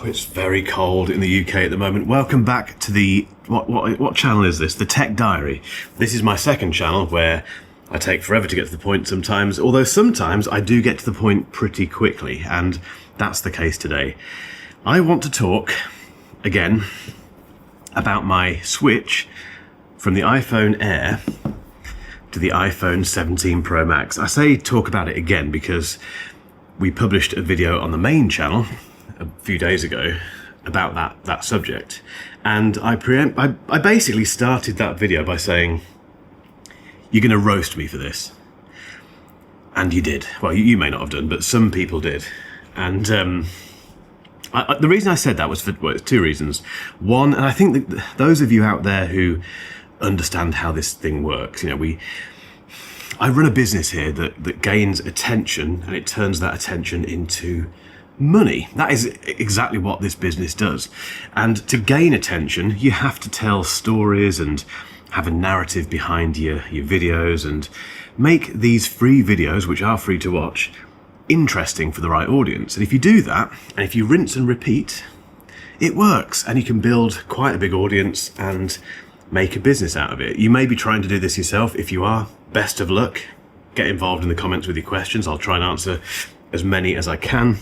It's very cold in the UK at the moment. Welcome back to the what channel is this? The Tech Diary. This is my second channel where I take forever to get to the point sometimes, although sometimes I do get to the point pretty quickly, and that's the case today. I want to talk again about my switch from the iPhone Air to the iPhone 17 Pro Max. I say talk about it again because we published a video on the main channel a few days ago about that subject, and I basically started that video by saying, you're going to roast me for this. And you did. Well, you may not have done, but some people did. And the reason I said that was for two reasons. One, and I think that those of you out there who understand how this thing works, you know, I run a business here that gains attention, and it turns that attention into money. That is exactly what this business does. And to gain attention, you have to tell stories and have a narrative behind your videos and make these free videos, which are free to watch, interesting for the right audience. And if you do that, and if you rinse and repeat, it works, and you can build quite a big audience and make a business out of it. You may be trying to do this yourself. If you are, best of luck. Get involved in the comments with your questions. I'll try and answer as many as I can.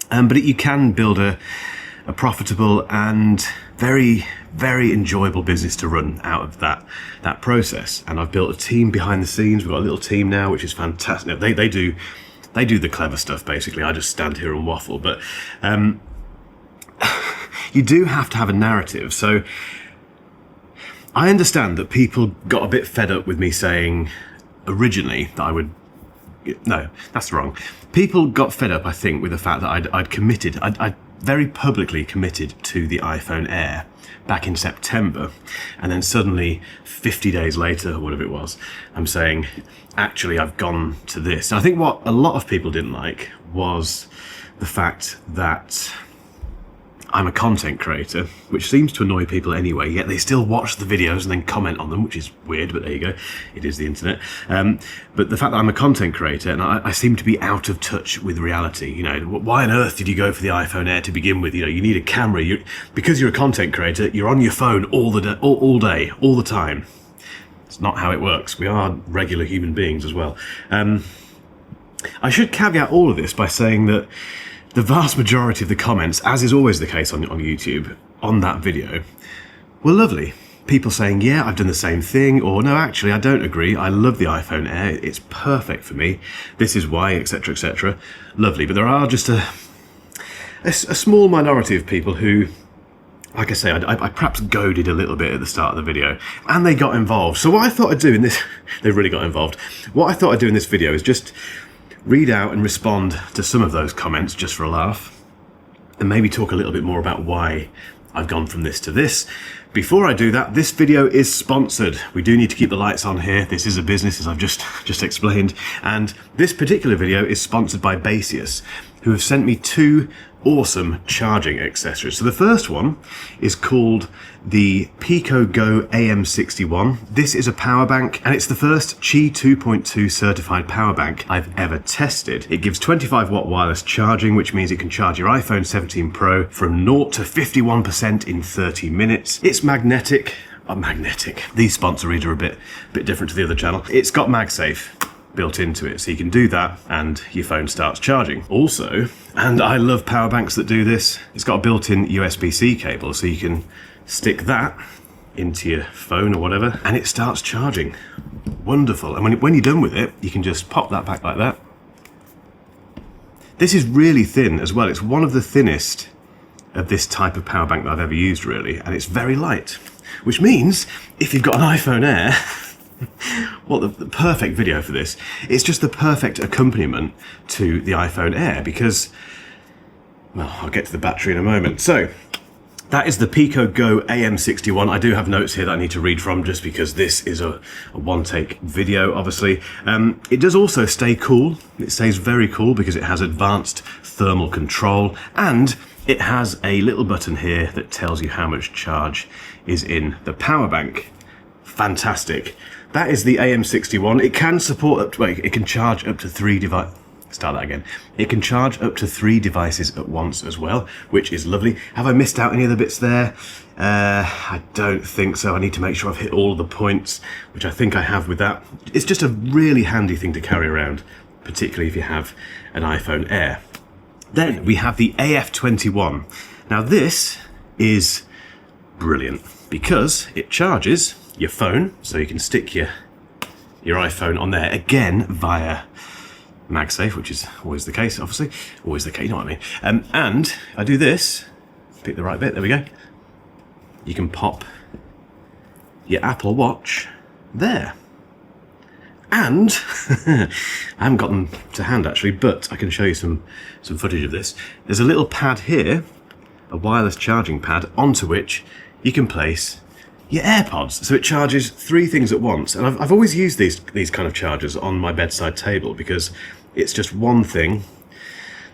But you can build a profitable and very, very enjoyable business to run out of that process. And I've built a team behind the scenes. We've got a little team now, which is fantastic. They do the clever stuff, basically. I just stand here and waffle. But you do have to have a narrative. So I understand that people got a bit fed up with me saying originally that I would... No, that's wrong. People got fed up, I think, with the fact that I'd committed. I'd very publicly committed to the iPhone Air back in September, and then suddenly 50 days later, or whatever it was, I'm saying, actually, I've gone to this. And I think what a lot of people didn't like was the fact that I'm a content creator, which seems to annoy people anyway, yet they still watch the videos and then comment on them, which is weird, but there you go. It is the internet. But the fact that I'm a content creator and I seem to be out of touch with reality. You know, why on earth did you go for the iPhone Air to begin with? You know, you need a camera. Because you're a content creator, you're on your phone all day, all the time. It's not how it works. We are regular human beings as well. I should caveat all of this by saying that the vast majority of the comments, as is always the case on YouTube, on that video, were lovely. People saying, yeah, I've done the same thing, or no, actually, I don't agree. I love the iPhone Air. It's perfect for me. This is why, etc., etc. Lovely. But there are just a small minority of people who, like I say, I perhaps goaded a little bit at the start of the video, and they got involved. So what I thought I'd do in this, they really got involved. What I thought I'd do in this video is just read out and respond to some of those comments just for a laugh, and maybe talk a little bit more about why I've gone from this to this. Before I do that, this video is sponsored. We do need to keep the lights on here. This is a business, as I've just explained, and this particular video is sponsored by Baseus, who have sent me two awesome charging accessories. So the first one is called the Pico Go AM61. This is a power bank, and it's the first Qi 2.2 certified power bank I've ever tested. It gives 25 watt wireless charging, which means it can charge your iPhone 17 Pro from 0 to 51% in 30 minutes. It's magnetic. These sponsor reads are a bit different to the other channel. It's got Magsafe built into it, so you can do that and your phone starts charging. Also, and I love power banks that do this, it's got a built-in USB-C cable, so you can stick that into your phone or whatever and it starts charging. Wonderful. And when you're done with it, you can just pop that back like that. This is really thin as well. It's one of the thinnest of this type of power bank that I've ever used, really, and it's very light, which means if you've got an iPhone Air, well, the perfect video for this. It's just the perfect accompaniment to the iPhone Air because, well, I'll get to the battery in a moment. So that is the Pico Go AM61. I do have notes here that I need to read from just because this is a one-take video, obviously. It does also stay cool. It stays very cool because it has advanced thermal control, and it has a little button here that tells you how much charge is in the power bank. Fantastic. That is the AM61. It can support it can charge up to Start that again. It can charge up to 3 devices at once as well, which is lovely. Have I missed out any other bits there? I don't think so. I need to make sure I've hit all of the points, which I think I have with that. It's just a really handy thing to carry around, particularly if you have an iPhone Air. Then we have the AF21. Now this is brilliant because it charges your phone, so you can stick your iPhone on there, again via Magsafe, which is always the case, obviously. Always the case, you know what I mean. And I do this, pick the right bit, there we go. You can pop your Apple Watch there. And, I haven't got them to hand actually, but I can show you some footage of this. There's a little pad here, a wireless charging pad, onto which you can place your AirPods. So it charges 3 things at once. And I've always used these kind of chargers on my bedside table because it's just one thing.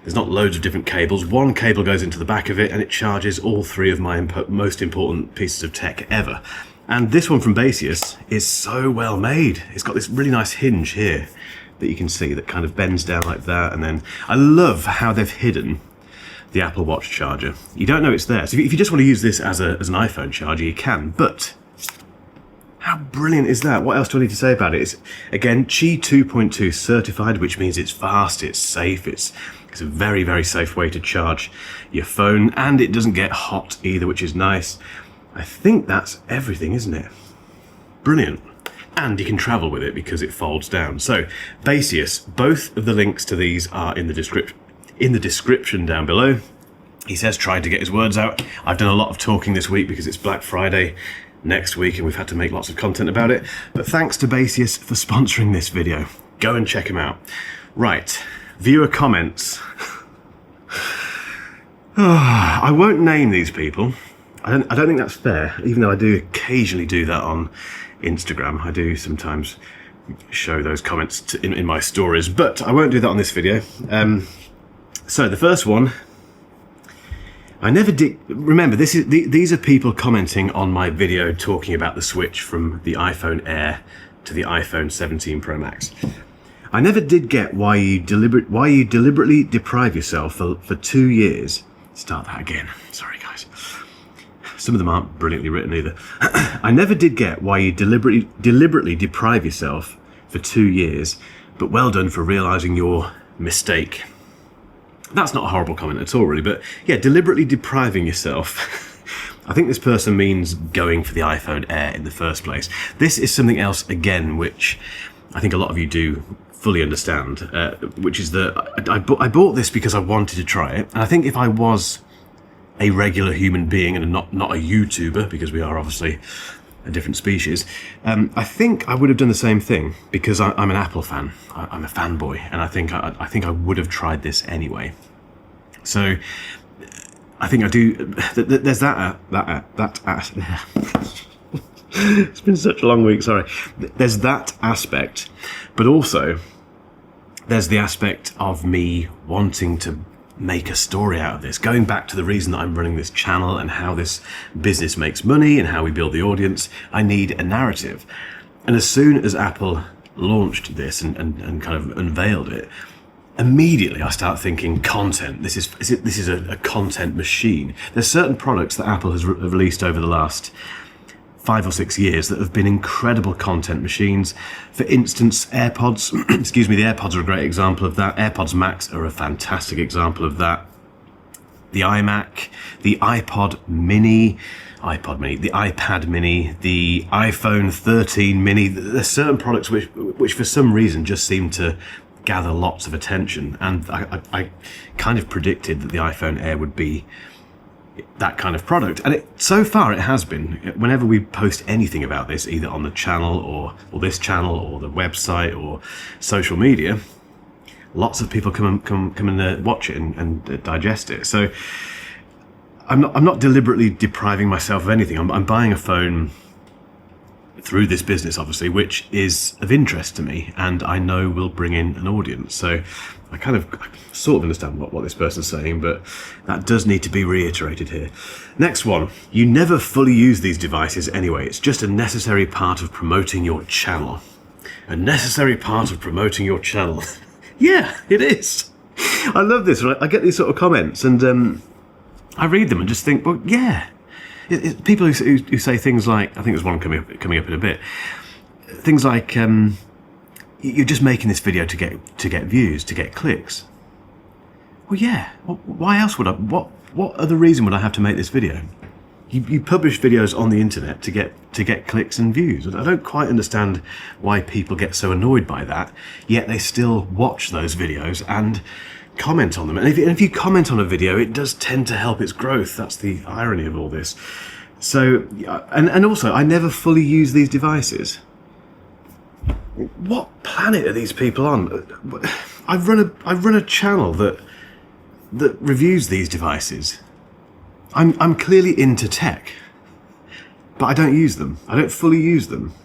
There's not loads of different cables. One cable goes into the back of it and it charges all 3 of my most important pieces of tech ever. And this one from Baseus is so well made. It's got this really nice hinge here that you can see that kind of bends down like that. And then I love how they've hidden the Apple Watch charger. You don't know it's there. So if you just want to use this as an iPhone charger, you can. But how brilliant is that? What else do I need to say about it? It's, again, Qi 2.2 certified, which means it's fast, it's safe, it's a very, very safe way to charge your phone, and it doesn't get hot either, which is nice. I think that's everything, isn't it? Brilliant. And you can travel with it because it folds down. So, Baseus, both of the links to these are in the description down below. He says trying to get his words out. I've done a lot of talking this week because it's Black Friday next week and we've had to make lots of content about it. But thanks to Baseus for sponsoring this video. Go and check him out. Right, viewer comments. I won't name these people. I don't think that's fair, even though I do occasionally do that on Instagram. I do sometimes show those comments in my stories, but I won't do that on this video. So the first one, I never did. Remember, these are people commenting on my video talking about the switch from the iPhone Air to the iPhone 17 Pro Max. I never did get why you deliberately deprive yourself for 2 years. Start that again. Sorry, guys. Some of them aren't brilliantly written either. I never did get why you deliberately deprive yourself for 2 years, but well done for realizing your mistake. That's not a horrible comment at all, really, but yeah, deliberately depriving yourself. I think this person means going for the iPhone Air in the first place. This is something else, again, which I think a lot of you do fully understand, which is that I bought this because I wanted to try it. And I think if I was a regular human being and not a YouTuber, because we are obviously a different species, I think I would have done the same thing because I'm an Apple fan. I'm a fanboy, and I think I would have tried this anyway. So I think I do. There's that. It's been such a long week. Sorry. There's that aspect, but also there's the aspect of me wanting to make a story out of this, going back to the reason that I'm running this channel and how this business makes money and how we build the audience. I need a narrative. And as soon as Apple launched this and kind of unveiled it, immediately I start thinking content. This is a content machine. There's certain products that Apple has released over the last 5 or 6 years that have been incredible content machines. For instance, AirPods, excuse me, the AirPods are a great example of that. AirPods Max are a fantastic example of that. The iMac, the iPod Mini, the iPad Mini, the iPhone 13 Mini. There's certain products which for some reason just seem to gather lots of attention. And I kind of predicted that the iPhone Air would be that kind of product, and so far it has been. Whenever we post anything about this, either on the channel or this channel or the website or social media, lots of people come and watch it and digest it. So I'm not deliberately depriving myself of anything. I'm buying a phone through this business, obviously, which is of interest to me and I know will bring in an audience. So I sort of understand what this person's saying, but that does need to be reiterated here. Next one, you never fully use these devices anyway. It's just a necessary part of promoting your channel. A necessary part of promoting your channel. Yeah, it is. I love this. Right? I get these sort of comments, and I read them and just think, well, yeah. People who say things like, I think there's one coming up in a bit. Things like, you're just making this video to get views, to get clicks. Well, yeah. Why else would I? What other reason would I have to make this video? You publish videos on the internet to get clicks and views. I don't quite understand why people get so annoyed by that, yet they still watch those videos and comment on them. And if you comment on a video, it does tend to help its growth. That's the irony of all this. So, and also, I never fully use these devices. What planet are these people on? I run a channel that reviews these devices. I'm clearly into tech, but I don't use them. I don't fully use them.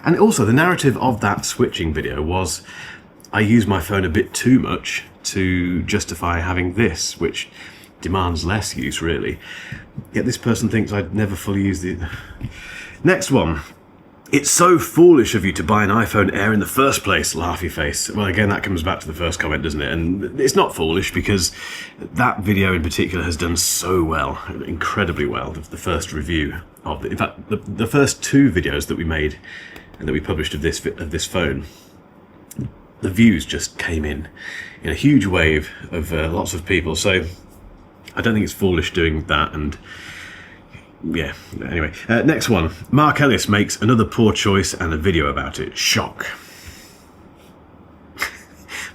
And also, the narrative of that switching video was I use my phone a bit too much to justify having this, which demands less use, really. Yet this person thinks I'd never fully use the... Next one. It's so foolish of you to buy an iPhone Air in the first place, laughy face. Well, again, that comes back to the first comment, doesn't it? And it's not foolish because that video in particular has done so well, incredibly well. The first review of it. In fact, the first two videos that we made and that we published of this phone, the views just came in a huge wave of lots of people. So I don't think it's foolish doing that. And yeah, anyway. Next one. Mark Ellis makes another poor choice and a video about it. Shock.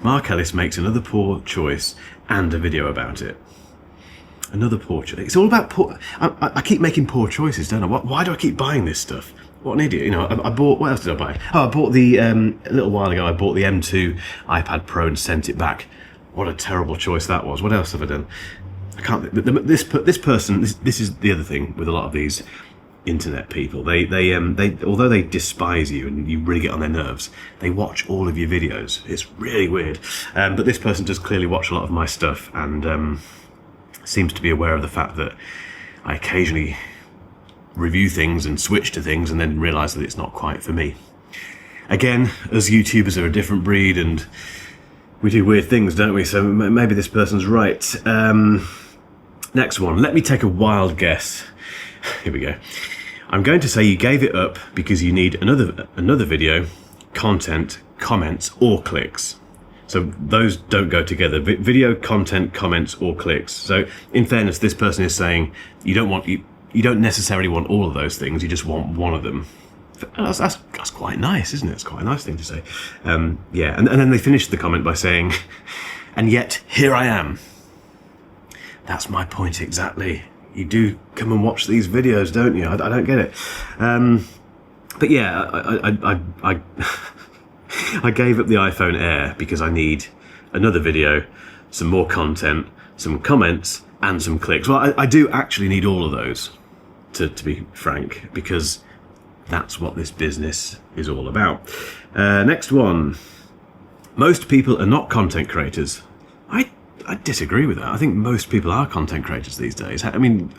Mark Ellis makes another poor choice and a video about it. Another poor choice. It's all about poor... I keep making poor choices, don't I? Why do I keep buying this stuff? What an idiot. You know, I bought... What else did I buy? Oh, I bought the... a little while ago, I bought the M2 iPad Pro and sent it back. What a terrible choice that was. What else have I done? I can't. This person. This is the other thing with a lot of these internet people. They although they despise you and you really get on their nerves, they watch all of your videos. It's really weird. But this person does clearly watch a lot of my stuff and seems to be aware of the fact that I occasionally review things and switch to things and then realise that it's not quite for me. Again, as YouTubers are a different breed and we do weird things, don't we? So maybe this person's right. Next one. Let me take a wild guess. Here we go. I'm going to say you gave it up because you need another video, content, comments, or clicks. So those don't go together. Video, content, comments, or clicks. So in fairness, this person is saying you don't necessarily want all of those things. You just want one of them. That's quite nice, isn't it? It's quite a nice thing to say. Yeah, and then they finished the comment by saying, and yet here I am. That's my point exactly. You do come and watch these videos, don't you? I don't get it. But yeah, I gave up the iPhone Air because I need another video, some more content, some comments, and some clicks. Well, I do actually need all of those, to be frank, because that's what this business is all about. Next one. Most people are not content creators. I disagree with that. I think most people are content creators these days. I mean,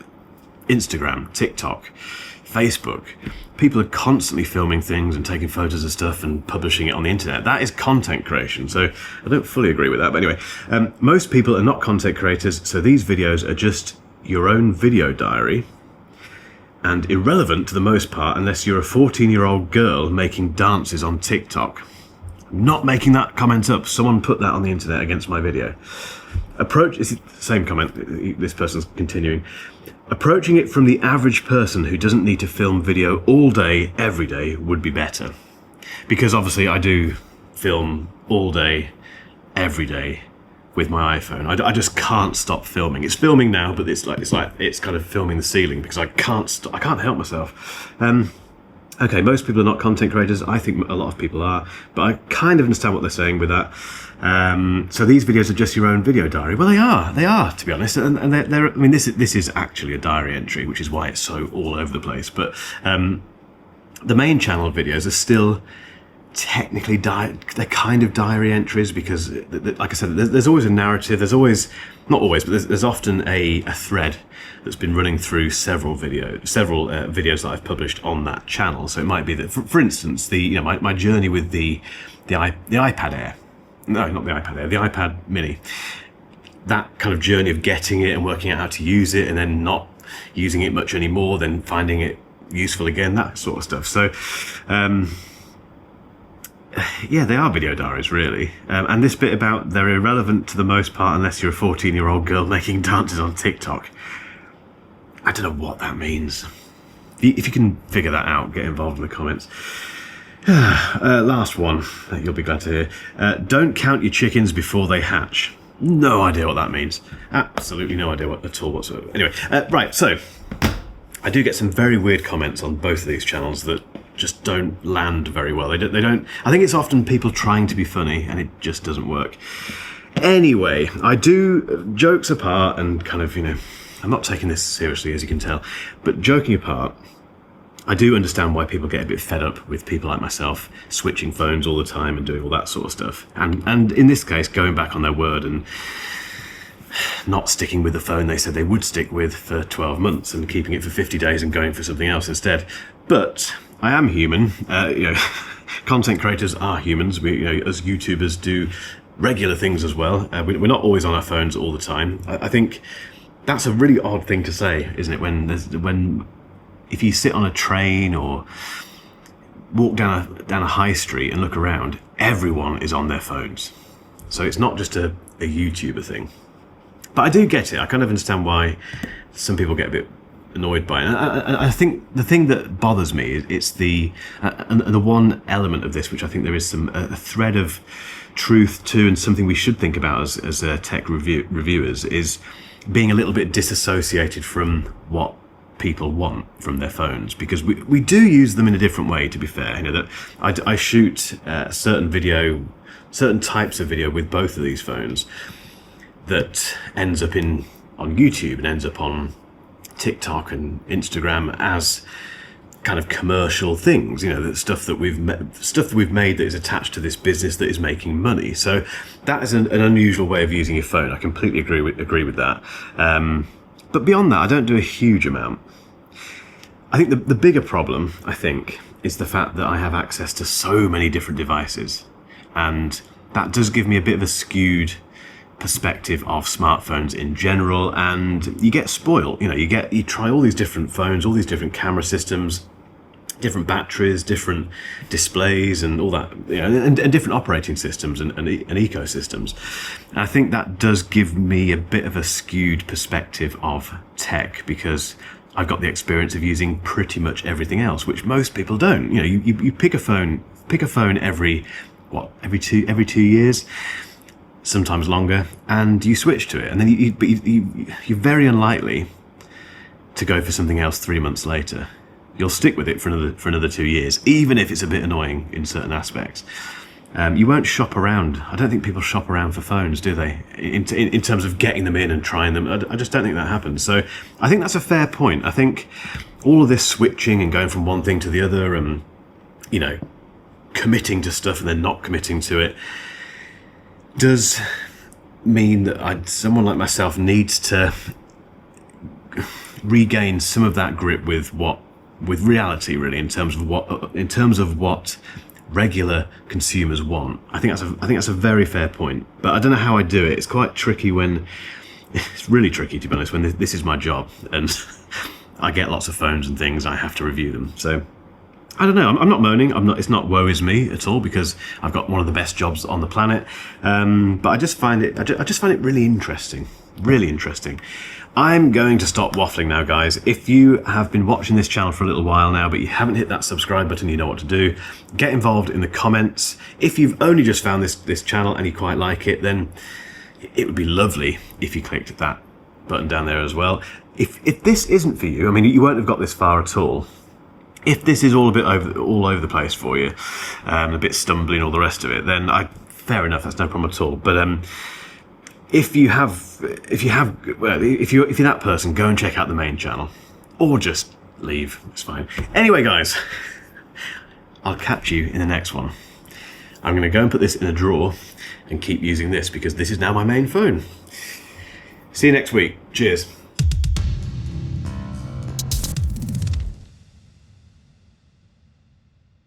Instagram, TikTok, Facebook. People are constantly filming things and taking photos of stuff and publishing it on the internet. That is content creation. So I don't fully agree with that. But anyway, most people are not content creators. So these videos are just your own video diary and irrelevant to the most part unless you're a 14-year-old girl making dances on TikTok. I'm not making that comment up. Someone put that on the internet against my video. It's the same comment. This person's continuing. Approaching it from the average person who doesn't need to film video all day, every day would be better. Because obviously I do film all day, every day with my iPhone. I just can't stop filming. It's filming now, but it's kind of filming the ceiling because I can't help myself. Okay, most people are not content creators. I think a lot of people are, but I kind of understand what they're saying with that. So these videos are just your own video diary. Well, they are, to be honest. And they're I mean, this is actually a diary entry, which is why it's so all over the place. But the main channel videos are still technically they're kind of diary entries because, like I said, there's always a narrative. There's always, not always, but there's often a thread that's been running through several videos that I've published on that channel. So it might be that, for instance, my journey with the iPad Air. no, not the iPad Air, the iPad Mini. That kind of journey of getting it and working out how to use it, and then not using it much anymore, then finding it useful again, that sort of stuff. So, yeah, they are video diaries, really. And this bit about they're irrelevant to the most part unless you're a 14-year-old girl making dances on TikTok. I don't know what that means. If you can figure that out, get involved in the comments. Last one, you'll be glad to hear. Don't count your chickens before they hatch. No idea what that means. Absolutely no idea at all whatsoever. Anyway, right, so I do get some very weird comments on both of these channels that just don't land very well. They don't. I think it's often people trying to be funny, and it just doesn't work. Anyway, I do, jokes apart, and kind of, I'm not taking this seriously, as you can tell, but joking apart, I do understand why people get a bit fed up with people like myself switching phones all the time and doing all that sort of stuff. And in this case, going back on their word and not sticking with the phone they said they would stick with for 12 months and keeping it for 50 days and going for something else instead. But I am human. Content creators are humans. We, as YouTubers, do regular things as well. We're not always on our phones all the time. I think that's a really odd thing to say, isn't it? If you sit on a train or walk down a high street and look around, everyone is on their phones. So it's not just a YouTuber thing. But I do get it. I kind of understand why some people get a bit annoyed by it. And I think the thing that bothers me, it's the one element of this which I think there is a thread of truth to, and something we should think about as tech reviewers, is being a little bit disassociated from what people want from their phones, because we do use them in a different way, to be fair. That I shoot certain types of video with both of these phones that ends up on YouTube and ends up on TikTok and Instagram as kind of commercial things, the stuff that we've made that is attached to this business that is making money. So that is an unusual way of using your phone. I completely agree with that. But beyond that, I don't do a huge amount. I think the bigger problem, is the fact that I have access to so many different devices, and that does give me a bit of a skewed perspective of smartphones in general, and you get spoiled. You try all these different phones, all these different camera systems, different batteries, different displays, and all that, and different operating systems and ecosystems. And I think that does give me a bit of a skewed perspective of tech, because I've got the experience of using pretty much everything else, which most people don't. You pick a phone every 2 years, sometimes longer, and you switch to it, and then you're very unlikely to go for something else 3 months later. You'll stick with it for another 2 years, even if it's a bit annoying in certain aspects. You won't shop around. I don't think people shop around for phones, do they? In terms of getting them in and trying them, I just don't think that happens. So I think that's a fair point. I think all of this switching and going from one thing to the other, and committing to stuff and then not committing to it, does mean that someone like myself needs to regain some of that grip with reality, really, in terms of what regular consumers want. I think that's a very fair point. But I don't know how I do it. It's quite tricky it's really tricky, to be honest, when this is my job and I get lots of phones and things. I have to review them. So I don't know. I'm not moaning. It's not woe is me at all, because I've got one of the best jobs on the planet. But I just find it really interesting. Really interesting. I'm going to stop waffling now, guys. If you have been watching this channel for a little while now, but you haven't hit that subscribe button, you know what to do. Get involved in the comments. If you've only just found this channel and you quite like it, then it would be lovely if you clicked that button down there as well. If this isn't for you, you won't have got this far at all. If this is all over the place for you, a bit stumbling, all the rest of it, then fair enough. That's no problem at all. But if you're that person, go and check out the main channel, or just leave. It's fine. Anyway, guys, I'll catch you in the next one. I'm going to go and put this in a drawer and keep using this, because this is now my main phone. See you next week. Cheers.